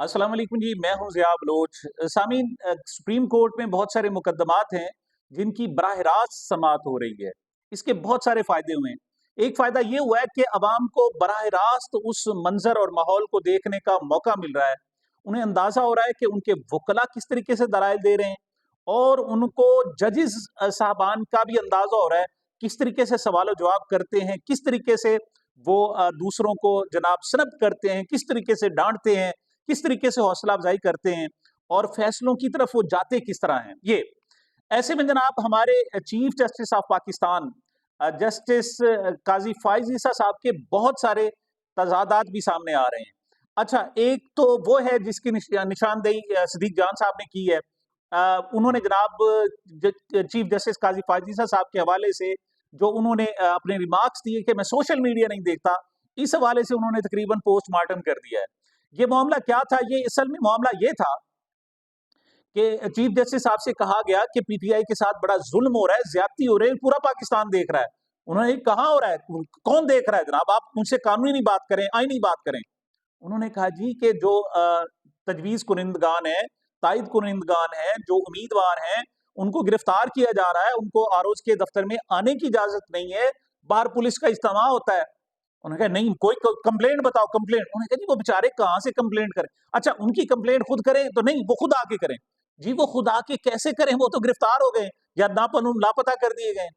अस्सलाम वालेकुम जी, मैं हूं ज़िया बलोच। सामीन, सुप्रीम कोर्ट में बहुत सारे मुकदमात हैं जिनकी बराह रास्त समाअत हो रही है। इसके बहुत सारे फ़ायदे हुए हैं। एक फ़ायदा ये हुआ है कि अवाम को बराह रास्त उस मंज़र और माहौल को देखने का मौका मिल रहा है। उन्हें अंदाज़ा हो रहा है कि उनके वुकला किस तरीके से दलाइल दे रहे हैं और उनको जजेस साहबान का भी अंदाज़ा हो रहा है, किस तरीके से सवाल-ओ-जवाब करते हैं, किस तरीके से वो दूसरों को जनाब सनद करते हैं, किस तरीके से डाँटते हैं, किस तरीके से हौसला अफ़ज़ाई करते हैं और फैसलों की तरफ वो जाते किस तरह हैं। ये ऐसे में जनाब हमारे chief justice of Pakistan justice Qazi Faez Isa साहब के बहुत सारे तज़ादात भी सामने आ रहे हैं। अच्छा, एक तो वो है जिसकी निशानदेही सिद्दीक जान साहब ने की है। उन्होंने जनाब चीफ जस्टिस काज़ी फ़ाइज़ ईसा साहब के हवाले से जो उन्होंने अपने रिमार्क्स दिए कि मैं सोशल मीडिया नहीं देखता, इस हवाले से उन्होंने तकरीबन पोस्टमार्टम कर दिया है। ये मामला क्या था? ये असल में मामला ये था कि चीफ जस्टिस साहब से कहा गया कि पीटीआई के साथ बड़ा जुल्म हो रहा है, ज्यादती हो रही है, पूरा पाकिस्तान देख रहा है। उन्होंने कहा हो रहा है, कौन देख रहा है जनाब? आप उनसे कानूनी बात करें, आईनी बात करें। उन्होंने कहा जी कि जो तजवीज़ कुनिंदगान है, तायद कुनिंदगान हैं, जो उम्मीदवार हैं, उनको गिरफ्तार किया जा रहा है, उनको आरोज के दफ्तर में आने की इजाजत नहीं है, बाहर पुलिस का इज्तिमा होता है। उन्होंने कहा नहीं, कोई कंप्लेंट बताओ, कंप्लेंट। उन्होंने कहा जी वो बेचारे कहाँ से कंप्लेंट करें? अच्छा, उनकी कंप्लेंट खुद करें तो नहीं, वो खुद आके करें। जी वो खुद आके कैसे करें? वो तो गिरफ्तार हो गए या लापता कर दिए गए।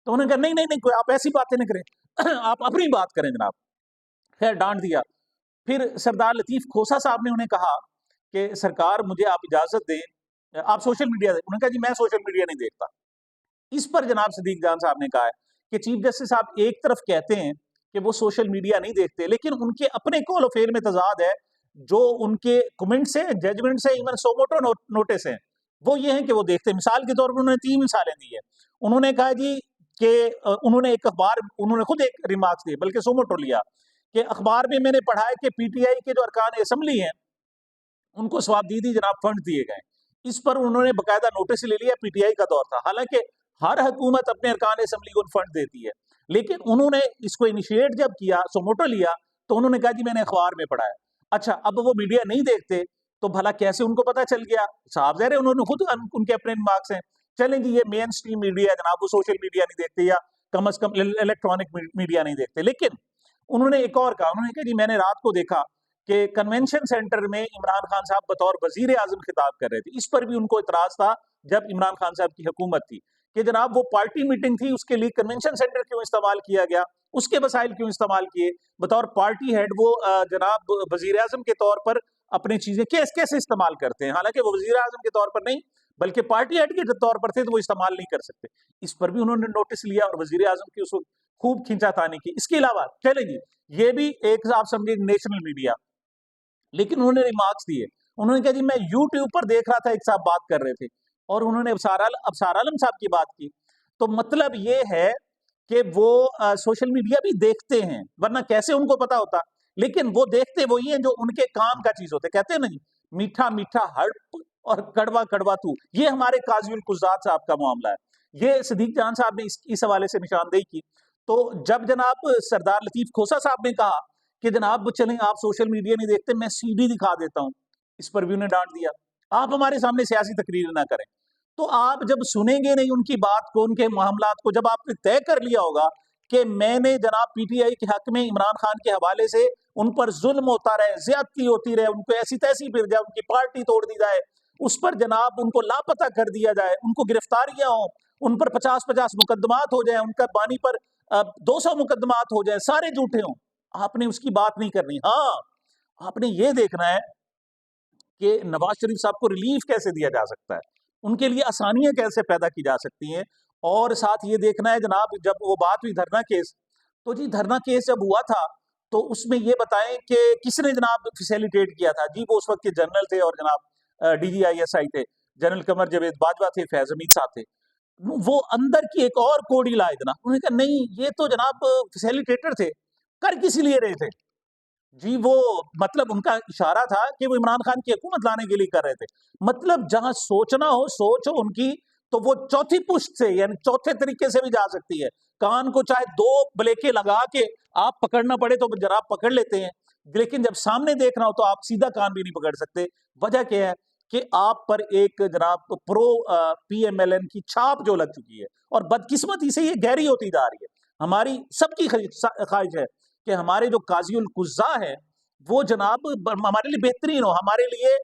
तो उन्होंने कहा नहीं नहीं नहीं, कोई आप ऐसी बातें नहीं करें आप अपनी बात करें जनाब। खैर डांट दिया। फिर सरदार लतीफ खोसा साहब ने उन्हें कहा कि सरकार मुझे आप इजाजत दें, आप सोशल मीडिया उन्होंने कहा जी मैं सोशल मीडिया नहीं देखता। इस पर जनाब सिद्दीक जान साहब ने कहा है कि चीफ जस्टिस साहब एक तरफ कहते हैं कि वो सोशल मीडिया नहीं देखते, लेकिन उनके अपने कॉल ऑफ फेयर में तजाद है। जो उनके कमेंट्स हैं, जजमेंट्स हैं, इवन सोमोटो नोटिस हैं, वो ये हैं कि वो देखते हैं। मिसाल के तौर पर उन्होंने 3 मिसालें दी है। उन्होंने कहा जी कि उन्होंने एक अखबार, उन्होंने खुद एक रिमार्क्स दिए, बल्कि सोमोटो लिया कि अखबार में मैंने पढ़ा है कि पीटीआई के जो अरकान असेंबली हैं, उनको स्वाबदीदी जनाब फंड दिए गए। इस पर उन्होंने बकायदा नोटिस ले लिया, पीटीआई का दौर था। हालांकि हर हुकूमत अपने अरकान असेंबली को फंड देती है, लेकिन उन्होंने इसको इनिशिएट जब किया, सोमोटो लिया, तो उन्होंने कहा जी मैंने अखबार में पढ़ा है। अच्छा, अब वो मीडिया नहीं देखते तो भला कैसे उनको पता चल गया? साहब ज़ाहिर है उन्होंने खुद उनके अपने मार्क्स हैं। चलें जी, ये मेन स्ट्रीम मीडिया है जनाब, वो सोशल मीडिया नहीं देखते या कम अज कम इलेक्ट्रॉनिक मीडिया नहीं देखते। लेकिन उन्होंने एक और कहा, उन्होंने कहा जी मैंने रात को देखा कि कन्वेंशन सेंटर में इमरान खान साहब बतौर वजीर आजम खिताब कर रहे थे। इस पर भी उनको इतराज था जब इमरान खान साहब की हुकूमत थी कि जनाब वो पार्टी मीटिंग थी, उसके लिए कन्वेंशन सेंटर क्यों इस्तेमाल किया गया, उसके वसाइल क्यों इस्तेमाल किए? बतौर पार्टी हेड वो जनाब वजीर आजम के तौर पर अपनी चीजें कैसे इस्तेमाल करते हैं, हालांकि वो वजीर आजम के तौर पर नहीं बल्कि पार्टी हेड के तौर पर थे, तो वो इस्तेमाल नहीं कर सकते। इस पर भी उन्होंने नोटिस लिया और वजीर आजम की उस वक्त खूब खींचातानी की। इसके अलावा चलेंगे, ये भी एक आप समझे नेशनल मीडिया, लेकिन उन्होंने रिमार्क्स दिए। उन्होंने कहा जी मैं यूट्यूब पर देख रहा था, एक साहब बात कर रहे थे और उन्होंने अबसार आलम साहब की बात की। तो मतलब ये है कि वो सोशल मीडिया भी देखते हैं, वरना कैसे उनको पता होता? लेकिन वो देखते वही हैं जो उनके काम का चीज होते। कहते हैं ना जी, मीठा मीठा हर्फ और कड़वा कड़वा तू। ये हमारे काजी उल कुज़ात साहब का मामला है। ये सिद्दीक जान साहब ने इस हवाले से निशानदेही की। तो जब जनाब सरदार लतीफ खोसा साहब ने कहा कि जनाब चलें आप सोशल मीडिया नहीं देखते, मैं सीडी दिखा देता हूं, इस पर भी उन्हें डांट दिया। आप हमारे सामने सियासी तकरीर ना करें। तो आप जब सुनेंगे नहीं उनकी बात को, उनके मामलात को, जब आपने तय कर लिया होगा कि मैंने जनाब पीटीआई के हक में इमरान खान के हवाले से उन पर जुल्म होता रहे, ज्यादती होती रहे, उनको ऐसी तैसी फिर जाए, उनकी पार्टी तोड़ दी जाए, उस पर जनाब उनको लापता कर दिया जाए, उनको गिरफ्तारियां हो, उन पर 50-50 मुकदमात हो जाए, उनका बानी पर 200 मुकदमात हो जाए, सारे झूठे हों, आपने उसकी बात नहीं करनी। हाँ, आपने ये देखना है कि नवाज शरीफ साहब को रिलीफ कैसे दिया जा सकता है, उनके लिए आसानियां कैसे पैदा की जा सकती हैं। और साथ ये देखना है जनाब, जब वो बात हुई धरना केस, तो जी धरना केस जब हुआ था तो उसमें ये बताएं कि किसने जनाब फैसिलिटेट किया था? जी वो उस वक्त के जनरल थे और जनाब डीजीआईएसआई थे, जनरल कमर जावेद बाजवा थे, फैज हमीद साहब थे। वो अंदर की एक और कोड़ी लाए जनाब, उन्होंने कहा नहीं ये तो जनाब फैसिलिटेटर थे, कर किस लिए रहे थे? जी वो मतलब उनका इशारा था कि वो इमरान खान की हुकूमत लाने के लिए कर रहे थे। मतलब जहां सोचना हो, सोच हो उनकी, तो वो चौथी पुश्त से यानी चौथे तरीके से भी जा सकती है। कान को चाहे 2 ब्लेकें लगा के आप पकड़ना पड़े तो जनाब पकड़ लेते हैं। लेकिन जब सामने देखना हो तो आप सीधा कान भी नहीं पकड़ सकते। वजह क्या है कि आप पर एक जनाब प्रो पीएमएलएन की छाप जो लग चुकी है, और बदकिस्मती से ये गहरी होती जा रही है। हमारी सबकी ख्वाहिश है कि हमारे जो काज़ी उल कुज़्ज़ा है वो जनाब हमारे लिए बेहतरीन हो, हमारे लिए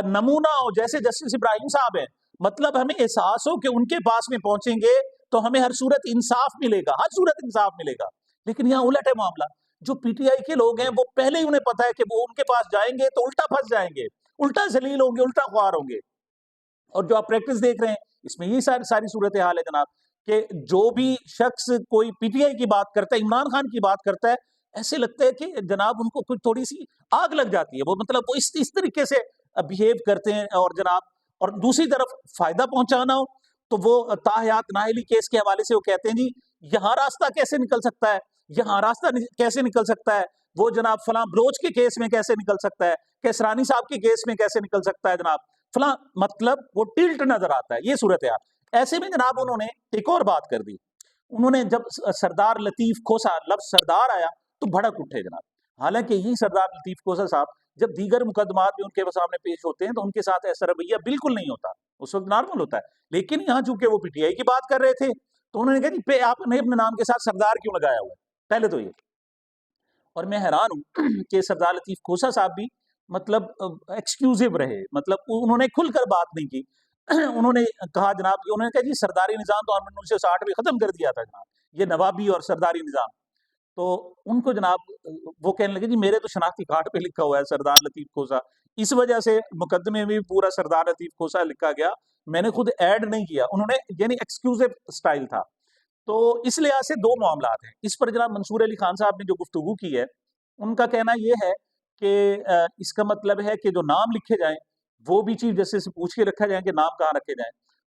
नमूना हो, जैसे जस्टिस इब्राहिम साहब हैं। मतलब हमें एहसास हो कि उनके पास में पहुंचेंगे तो हमें हर सूरत इंसाफ मिलेगा, हर सूरत इंसाफ मिलेगा। लेकिन यहाँ उलट है मामला। जो पीटीआई के लोग हैं वो पहले ही उन्हें पता है कि वो उनके पास जाएंगे तो उल्टा फंस जाएंगे, उल्टा जलील होंगे, उल्टा ख्वार होंगे। और जो आप प्रैक्टिस देख रहे हैं इसमें ये सारी सारी सूरत हाल है जनाब, कि जो भी शख्स कोई पीटीआई की बात करता है, इमरान खान की बात करता है, ऐसे लगता है कि जनाब उनको कोई थोड़ी सी आग लग जाती है। वो मतलब वो इस तरीके से बिहेव करते हैं। और जनाब, और दूसरी तरफ फायदा पहुंचाना हो तो वो ताहयात नाहली केस के हवाले से वो कहते हैं जी यहाँ रास्ता कैसे निकल सकता है, यहाँ रास्ता कैसे निकल सकता है, वो जनाब फलां बलोच के केस में कैसे निकल सकता है, केसरानी साहब के केस में कैसे निकल सकता है जनाब फला। मतलब वो टिल्ट नजर आता है, ये सूरत है। ऐसे में जनाब उन्होंने एक और बात कर दी। उन्होंने जब सरदार लतीफ खोसा लफ्ज सरदार आया तो भड़क उठे जनाब। हालांकि यही सरदार लतीफ खोसा साहब जब दीगर मुकदमात भी उनके सामने पेश होते हैं तो उनके साथ ऐसा रवैया बिल्कुल नहीं होता, उस वक्त नॉर्मल होता है। लेकिन यहाँ चूंकि वो पीटीआई की बात कर रहे थे तो उन्होंने कहा जी पे आपने अपने नाम के साथ सरदार क्यों लगाया हुआ है, पहले तो ये। और मैं हैरान हूं कि सरदार लतीफ खोसा साहब भी मतलब एक्सक्लूसिव रहे, मतलब उन्होंने खुलकर बात नहीं की। उन्होंने कहा जनाब कि उन्होंने कहा जी सरदारी निज़ाम तो हमने 1960 में ख़त्म कर दिया था जनाब, ये नवाबी और सरदारी निज़ाम। तो उनको जनाब वो कहने लगे जी मेरे तो शनाख्ती कार्ड पे लिखा हुआ है सरदार लतीफ़ खोसा, इस वजह से मुकदमे में भी पूरा सरदार लतीफ़ खोसा लिखा गया, मैंने खुद ऐड नहीं किया। उन्होंने यानी एक्सक्लूसिव स्टाइल था। तो इस लिहाज से 2 मामलात हैं। इस पर जनाब मंसूर अली खान साहब ने जो गुफ्तगू की है, उनका कहना ये है कि इसका मतलब है कि जो नाम लिखे जाएँ, वो भी चीफ जस्टिस से पूछ के रखा जाए कि नाम कहाँ रखे जाएँ।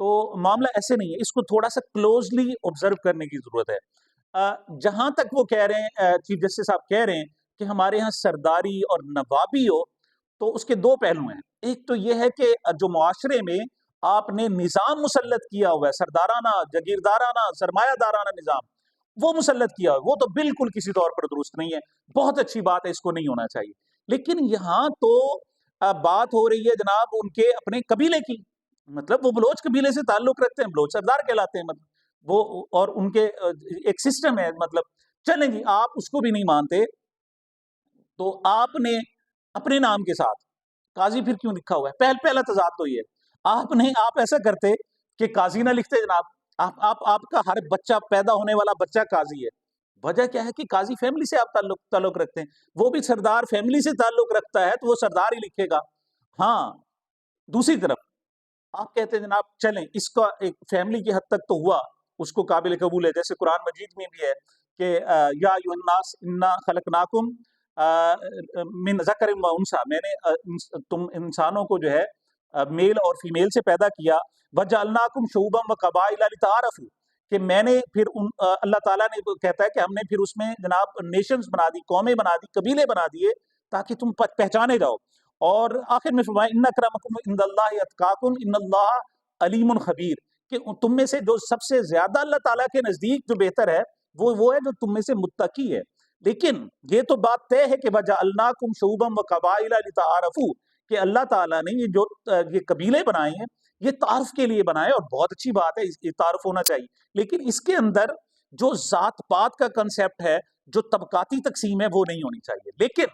तो मामला ऐसे नहीं है, इसको थोड़ा-सा क्लोज़ली ऑब्ज़र्व करने की ज़रूरत है। जहाँ तक वो कह रहे हैं, चीफ जस्टिस साहब कह रहे हैं कि हमारे यहाँ सरदारी और नवाबी हो, तो उसके 2 पहलू हैं। एक तो ये है कि जो मुआशरे में आपने निज़ाम मुसल्लत किया हुआ है, सरदाराना, जागीरदाराना, सरमायादाराना निज़ाम, वो मुसल्लत किया हुआ है, वो तो बिल्कुल किसी तौर पर दुरुस्त नहीं है। बहुत अच्छी बात है, इसको नहीं होना चाहिए। लेकिन यहाँ तो बात हो रही है जनाब उनके अपने कबीले की, मतलब वो बलोच कबीले से ताल्लुक रखते हैं, बलोच सरदार कहलाते हैं, मतलब वो और उनके एक सिस्टम है, मतलब चलें जी आप उसको भी नहीं मानते, तो आपने अपने नाम के साथ काज़ी फिर क्यों लिखा हुआ है? पहला तज़ाद तो ये है। आप ऐसा करते कि काज़ी ना लिखते जनाब, आपका हर बच्चा पैदा होने वाला बच्चा काज़ी है। वजह क्या है कि काज़ी फैमिली से आप ताल्लुक रखते हैं, वो भी सरदार फैमिली से ताल्लुक रखता है, तो वो सरदार ही लिखेगा। हाँ, दूसरी तरफ आप कहते हैं जनाब चलें इसका एक फैमिली की हद तक तो हुआ, उसको काबिल कबूल है। जैसे कुरान मजीद में भी है कि या अय्युहन्नास इन्ना खलकनाकुम मिन ज़करिन व उन्सा, मैंने तुम इंसानों को जो है मेल और फीमेल से पैदा किया, वजअलनाकुम शुअबन व कबाइल लिताअरफू, कि मैंने फिर अल्लाह ताला ने कहता है कि हमने फिर उसमें जनाब नेशंस बना दी, कौमें बना दी, कबीले बना दिए ताकि तुम पहचाने जाओ। और आखिर में फरमाया इन्ना अक्रमकुम इंदल्लाहि अतकाकुम इन्नल्लाह अलीमुन खबीर, कि तुम में से जो सबसे ज्यादा अल्लाह ताला के नजदीक जो बेहतर है वो है जो तुम में से मुत्तकी है। लेकिन ये तो बात तय है कि वजअलनाकुम शुअबन व कबाइल लिताअरफू, कि अल्लाह ताला ने ये कबीले बनाए हैं ये तारुफ के लिए बनाए, और बहुत अच्छी बात है, ये तारुफ होना चाहिए। लेकिन इसके अंदर जो जात पात का कंसेप्ट है, जो तबकाती तकसीम है, वो नहीं होनी चाहिए। लेकिन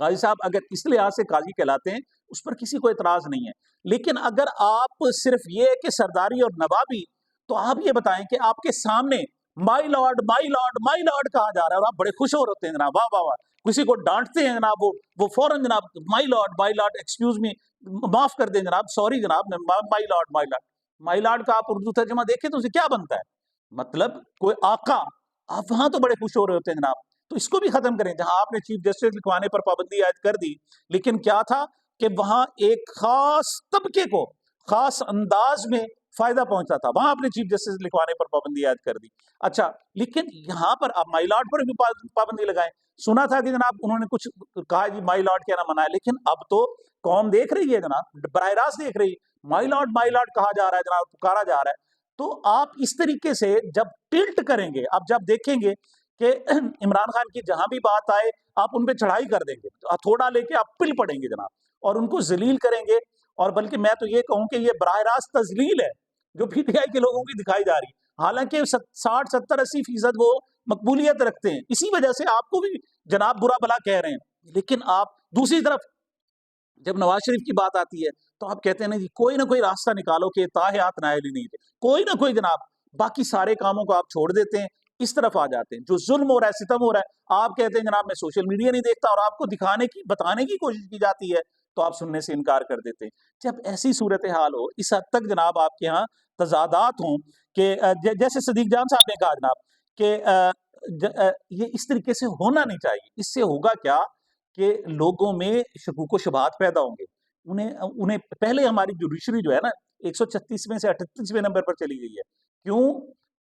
काजी साहब अगर इस लिहाज से काजी कहलाते हैं उस पर किसी को एतराज नहीं है। लेकिन अगर आप सिर्फ ये है कि सरदारी और नवाबी, तो आप ये बताएं कि आपके सामने my lord my lord my lord कहा जा रहा है और आप बड़े खुश हो रहे हैं जनाब, वाह वाह वाह। किसी को डांटते हैं जनाब, वो फौरन जनाब माई लॉर्ड एक्सक्यूज मी, माफ कर दें जनाब, सॉरी जनाब, my lord my lord. My lord का आप उर्दू तर्जमा देखें तो उसे क्या बनता है, मतलब कोई आका। आप वहां तो बड़े खुश हो रहे होते हैं जनाब। तो इसको भी खत्म करें। जहां आपने चीफ जस्टिस लिखवाने पर पाबंदी आयद कर दी, लेकिन क्या था कि वहां एक खास तबके को खास अंदाज में फायदा पहुंचता था, वहां आपने चीफ जस्टिस लिखवाने पर पाबंदी आयद कर दी। अच्छा, लेकिन यहाँ पर आप माई लॉर्ड पर भी पाबंदी लगाएं। सुना था कि जनाब उन्होंने कुछ कहा जी माई लॉर्ड कहना मना है, लेकिन अब तो कौम देख रही है जनाब, बराह रास्त देख रही है, माई लॉर्ड कहा जा रहा है जनाब, पुकारा जा रहा है। तो आप इस तरीके से जब टिल्ट करेंगे, आप जब देखेंगे कि इमरान खान की जहां भी बात आए आप उन पे चढ़ाई कर देंगे, तो हथौड़ा लेके आप पिल पड़ेंगे जनाब, और उनको ज़लील करेंगे। और बल्कि मैं तो ये कहूँ कि ये बराह रास्त तज़लील है, जो पीटीआई के लोगों की दिखाई जा रही है। हालाँकि 60, 70, 80% वो मकबूलियत रखते हैं, इसी वजह से आपको भी जनाब बुरा भला कह रहे हैं। लेकिन आप दूसरी तरफ जब नवाज शरीफ की बात आती है, तो आप कहते हैं नहीं जी, कोई ना कोई रास्ता निकालो कि ताहयात नायल ही नहीं थे, कोई ना कोई जनाब, बाकी सारे कामों को आप छोड़ देते हैं, इस तरफ आ जाते हैं। जो जुल्म हो रहा है, सितम हो रहा है, आप कहते हैं जनाब मैं सोशल मीडिया नहीं देखता, और आपको दिखाने की, बताने की कोशिश की जाती है, तो आप सुनने से इनकार कर देते हैं। जब ऐसी सूरत हाल हो, इस हद तक जनाब आपके यहाँ तज़ादात हों कि जैसे सदीक जान साहब ने कहा जनाब कि ये इस तरीके से होना नहीं चाहिए। इससे होगा क्या कि लोगों में शकूक व शुबहात पैदा होंगे। उन्हें पहले हमारी जुडिशरी जो है ना 136वें से 38वें नंबर पर चली गई है। क्यों?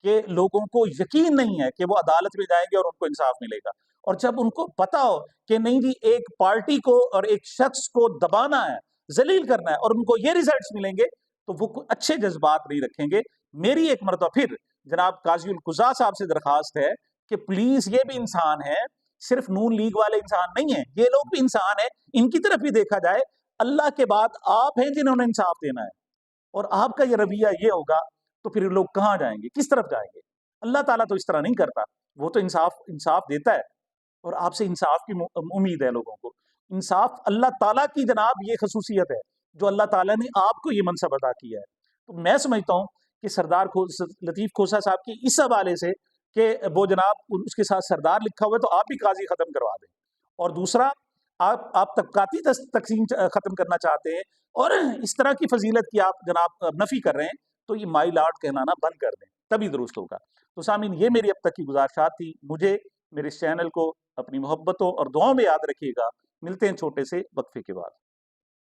कि लोगों को यकीन नहीं है कि वो अदालत में जाएँगे और उनको इंसाफ मिलेगा। और जब उनको पता हो कि नहीं जी, एक पार्टी को और एक शख्स को दबाना है, ज़लील करना है, और उनको ये रिज़ल्ट्स मिलेंगे, तो वो अच्छे जज़्बात नहीं रखेंगे। मेरी एक मरतबा फिर जनाब काज़ी उल क़ुज़ा साहब से दरख्वास्त है कि प्लीज़ ये भी इंसान है, सिर्फ नून लीग वाले इंसान नहीं है, ये लोग भी इंसान है, इनकी तरफ भी देखा जाए। अल्लाह के बाद आप हैं जिन्होंने इंसाफ देना है, और आपका ये रवैया ये होगा, तो फिर लोग कहाँ जाएँगे, किस तरफ जाएँगे? अल्लाह ताला तो इस तरह नहीं करता, वो तो इंसाफ इंसाफ देता है, और आपसे इंसाफ की उम्मीद है लोगों को। इंसाफ अल्लाह ताला की जनाब ये खसूसियत है, जो अल्लाह ताला ने आपको ये मनसब अता किया है। तो मैं समझता हूँ कि सरदार लतीफ़ खोसा साहब की इस हवाले से कि वो जनाब उसके साथ सरदार लिखा हुआ है, तो आप भी काज़ी ख़त्म करवा दें। और दूसरा, आप तबक़ाती तक़सीम ख़त्म करना चाहते हैं, और इस तरह की फ़ज़ीलत की आप जनाब नफ़ी कर रहे हैं, तो ये माई लॉर्ड कहलाना बंद कर दें, तभी दुरुस्त होगा। तो सामीन, ये मेरी अब तक की गुज़ारिशात थी। मुझे, मेरे इस चैनल को अपनी मोहब्बतों और दुआओं में याद रखिएगा। मिलते हैं छोटे से वक़्फ़े के बाद।